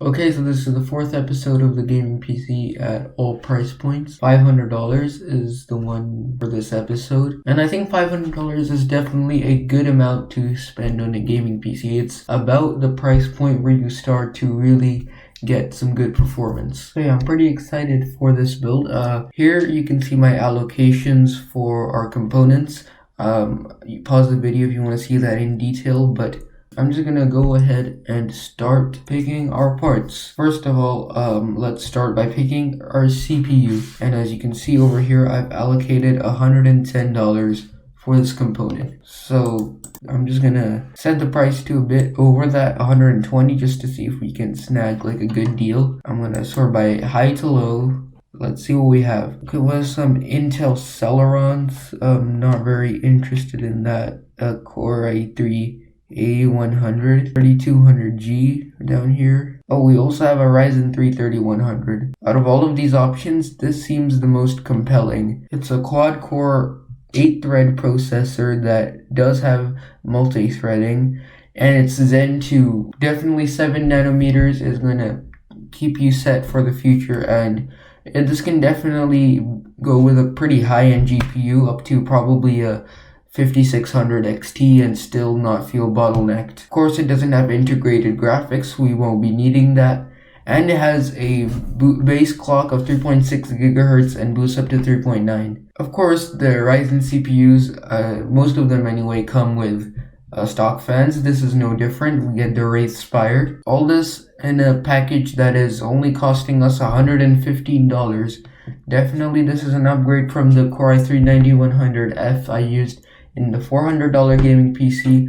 Okay, so this is the fourth episode of the gaming PC at all price points. $500 is the one for this episode. And I think $500 is definitely a good amount to spend on a gaming PC. It's about the price point where you start to really get some good performance. So yeah, I'm pretty excited for this build. Here you can see my allocations for our components. You pause the video if you want to see that in detail, but I'm just gonna go ahead and start picking our parts. First of all, let's start by picking our CPU. And as you can see over here, I've allocated $110 for this component. So I'm just gonna set the price to a bit over that, 120, just to see if we can snag like a good deal. I'm gonna sort by high to low. Let's see what we have. Okay, was some Intel Celerons. Not very interested in that. Core i3 A100, 3200G down here. Oh, we also have a Ryzen 3 3100. Out of all of these options, this seems the most compelling. It's a quad-core 8-thread processor that does have multi-threading, and it's Zen 2. Definitely 7 nanometers is going to keep you set for the future, and this can definitely go with a pretty high-end GPU up to probably a 5600 XT and still not feel bottlenecked. Of course, it doesn't have integrated graphics, we won't be needing that. And it has a base clock of 3.6 GHz and boosts up to 3.9. Of course, the Ryzen CPUs, most of them anyway, come with stock fans. This is no different. We get the Wraith Spire. All this in a package that is only costing us $115. Definitely this is an upgrade from the Core i3 9100F I used in the $400 gaming PC.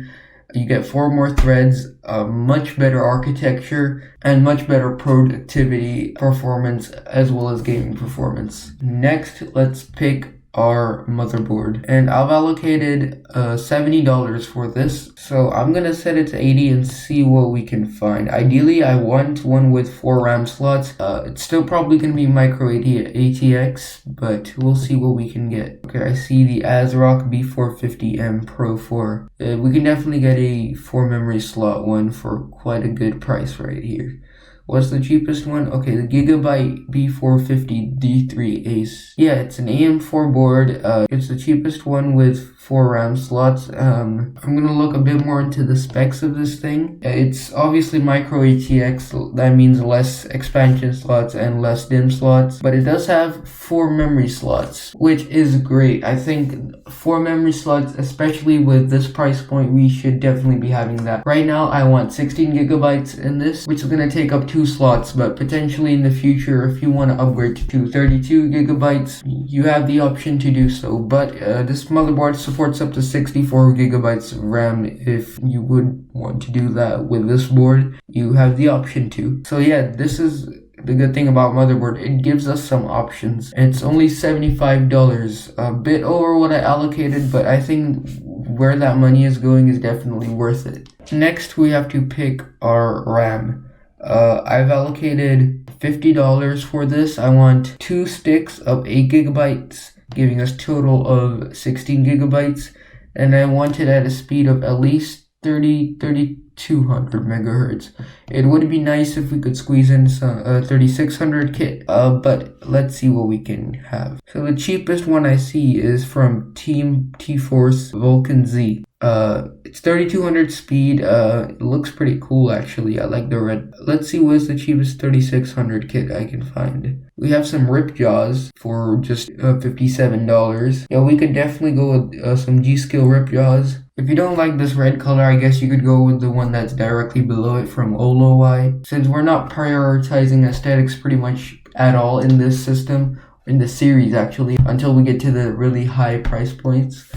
You get 4 more threads, a much better architecture, and much better productivity, performance, as well as gaming performance. Next, let's pick our motherboard. And I've allocated $70 for this. So I'm gonna set it to 80 and see what we can find. Ideally, I want one with 4 RAM slots. It's still probably gonna be micro ATX, but we'll see what we can get. Okay, I see the ASRock B450M Pro 4. We can definitely get a 4 memory slot one for quite a good price right here. What's the cheapest one? Okay, the Gigabyte B450M-DS3H. Yeah, it's an AM4 board. It's the cheapest one with 4 RAM slots. I'm gonna look a bit more into the specs of this thing. It's obviously micro ATX. That means less expansion slots and less DIMM slots. But it does have 4 memory slots, which is great. I think 4 memory slots, especially with this price point, we should definitely be having that. Right now, I want 16 gigabytes in this, which is gonna take up 2 slots, but potentially in the future, if you want to upgrade to 32 gigabytes, you have the option to do so. But this motherboard supports up to 64 gigabytes of RAM. If you would want to do that with this board, you have the option to. So yeah, this is the good thing about motherboard. It gives us some options. It's only $75, a bit over what I allocated, but I think where that money is going is definitely worth it. Next, we have to pick our RAM. I've allocated $50 for this. I want 2 sticks of 8 gigabytes, giving us total of 16 gigabytes, and I want it at a speed of at least 3200 megahertz. It would be nice if we could squeeze in some 3600 kit, but let's see what we can have. So the cheapest one I see is from Team T-Force Vulcan Z. It's 3200 speed. It looks pretty cool actually. I like the red. Let's see what's the cheapest 3600 kit I can find. We have some rip jaws for just $57. Yeah, we could definitely go with some G.Skill rip jaws. If you don't like this red color, I guess you could go with the one that's directly below it from Oloi. Since we're not prioritizing aesthetics pretty much at all in this system, in the series actually, until we get to the really high price points,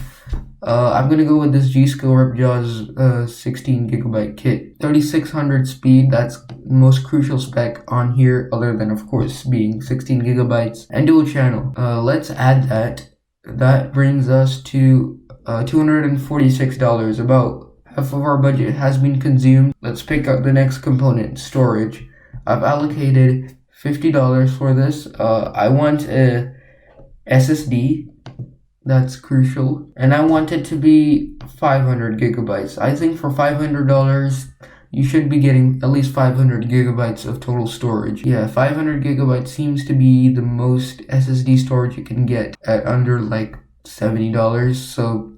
I'm gonna go with this G.Skill Ripjaws 16 gigabyte kit. 3600 speed, that's the most crucial spec on here, other than of course being 16 gigabytes and dual channel. Let's add that. That brings us to $246. About half of our budget has been consumed. Let's pick up the next component, storage. I've allocated $50 for this. I want a SSD. That's crucial. And I want it to be 500 gigabytes. I think for $500, you should be getting at least 500 gigabytes of total storage. Yeah, 500 gigabytes seems to be the most SSD storage you can get at under like $70. So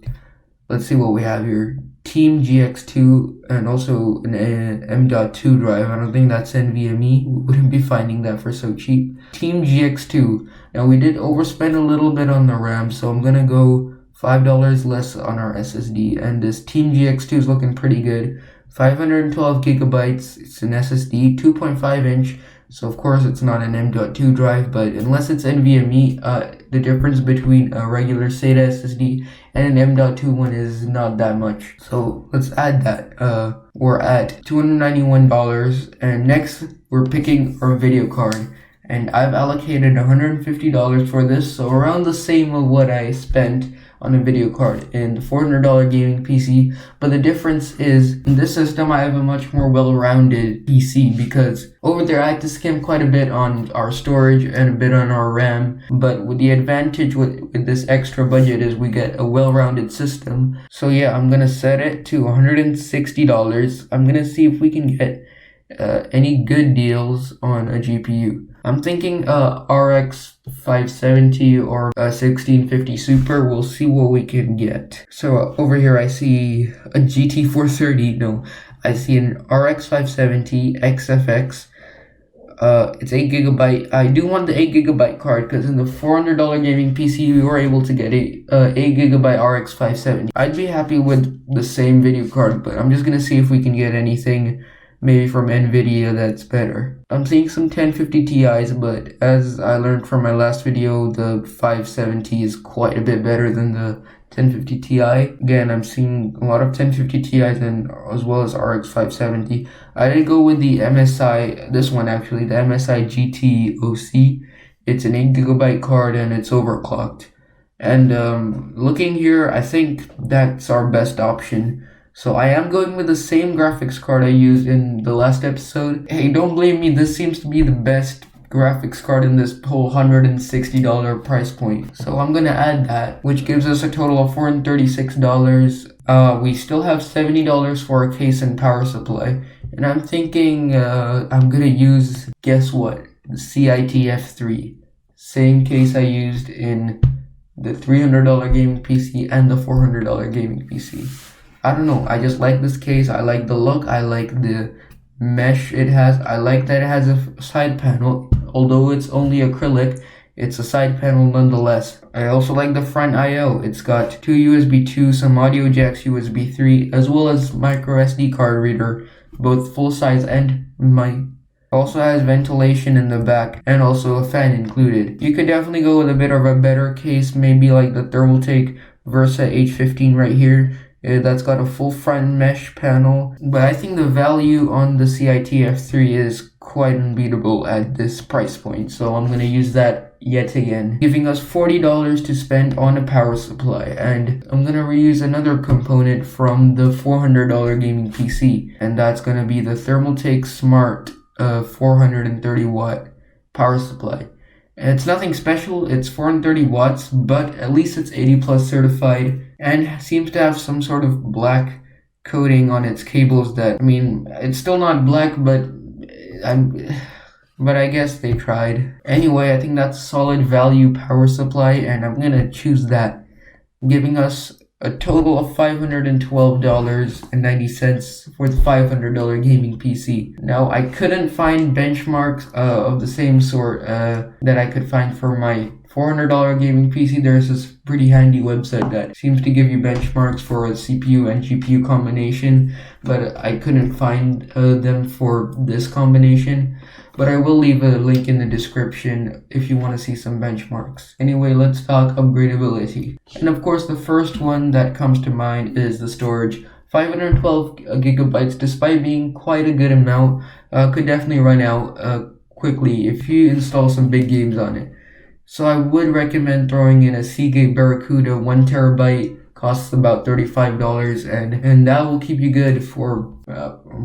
let's see what we have here. Team GX2 and also an M.2 drive. I don't think that's NVMe. We wouldn't be finding that for so cheap. Team GX2. Now we did overspend a little bit on the RAM, so I'm gonna go $5 less on our SSD. And this Team GX2 is looking pretty good. 512 gigabytes. It's an SSD, 2.5 inch. So of course it's not an M.2 drive, but unless it's NVMe, the difference between a regular SATA SSD and an M.2 one is not that much. So let's add that. We're at $291, and next we're picking our video card. And I've allocated $150 for this, so around the same of what I spent on a video card in the $400 gaming PC. But the difference is, in this system I have a much more well-rounded PC, because over there I had to skim quite a bit on our storage and a bit on our RAM. But with the advantage with this extra budget is we get a well-rounded system. So yeah, I'm gonna set it to $160. I'm gonna see if we can get any good deals on a GPU. I'm thinking RX 570 or 1650 Super. We'll see what we can get. So over here I see a GT 430. No, I see an RX 570 XFX. It's 8 gigabyte. I do want the 8 gigabyte card because in the $400 gaming PC we were able to get a 8 gigabyte RX 570. I'd be happy with the same video card, but I'm just gonna see if we can get anything maybe from NVIDIA that's better. I'm seeing some 1050 Ti's, but as I learned from my last video, the 570 is quite a bit better than the 1050 Ti. Again, I'm seeing a lot of 1050 Ti's and as well as RX 570. I did go with the MSI, this one actually, the MSI GT-OC. It's an 8 gigabyte card and it's overclocked. And looking here, I think that's our best option. So I am going with the same graphics card I used in the last episode. Hey, don't blame me, this seems to be the best graphics card in this whole $160 price point. So I'm gonna add that, which gives us a total of $436. We still have $70 for a case and power supply. And I'm thinking I'm gonna use, guess what? The CiT F3. Same case I used in the $300 gaming PC and the $400 gaming PC. I don't know, I just like this case, I like the look, I like the mesh it has, I like that it has a side panel. Although it's only acrylic, it's a side panel nonetheless. I also like the front I/O. It's got two USB 2, some audio jacks USB 3, as well as micro SD card reader, both full size and mic. Also has ventilation in the back and also a fan included. You could definitely go with a bit of a better case, maybe like the Thermaltake Versa H15 right here. That's got a full front mesh panel, but I think the value on the CiT F3 is quite unbeatable at this price point, so I'm gonna use that yet again, giving us $40 to spend on a power supply. And I'm gonna reuse another component from the $400 gaming PC, and that's gonna be the Thermaltake Smart 430 watt power supply. It's nothing special, it's 430 watts, but at least it's 80 plus certified and seems to have some sort of black coating on its cables that, I mean, it's still not black, but I guess they tried. Anyway, I think that's solid value power supply, and I'm gonna choose that, giving us a total of $512.90 for the $500 gaming PC. Now, I couldn't find benchmarks of the same sort that I could find for my $400 gaming PC. There's this pretty handy website that seems to give you benchmarks for a CPU and GPU combination, but I couldn't find them for this combination. But I will leave a link in the description if you want to see some benchmarks. Anyway, let's talk upgradability. And of course, the first one that comes to mind is the storage. 512 gigabytes, despite being quite a good amount, could definitely run out quickly if you install some big games on it. So I would recommend throwing in a Seagate Barracuda 1 terabyte, costs about $35, and that will keep you good for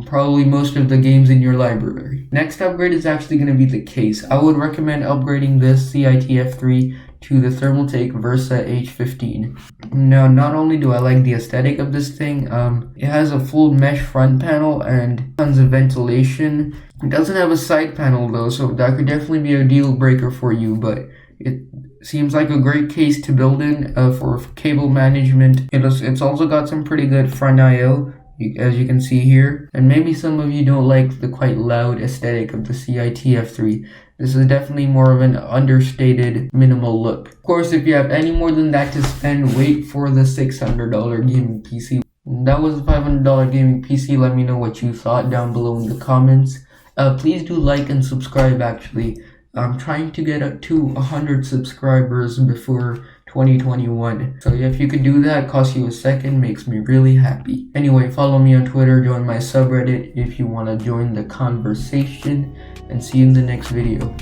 probably most of the games in your library. Next upgrade is actually going to be the case. I would recommend upgrading this CiT F3 to the Thermaltake Versa H15. Now, not only do I like the aesthetic of this thing, it has a full mesh front panel and tons of ventilation. It doesn't have a side panel though, so that could definitely be a deal breaker for you, but it seems like a great case to build in for cable management. It's also got some pretty good front I/O, as you can see here, and maybe some of you don't like the quite loud aesthetic of the CiT F3. This is definitely more of an understated, minimal look. Of course, if you have any more than that to spend, wait for the $600 gaming PC. That was the $500 gaming PC. Let me know what you thought down below in the comments. Please do like and subscribe actually. I'm trying to get up to 100 subscribers before 2021. So if you could do that, costs you a second, makes me really happy. Anyway, follow me on Twitter, join my subreddit if you want to join the conversation, and see you in the next video.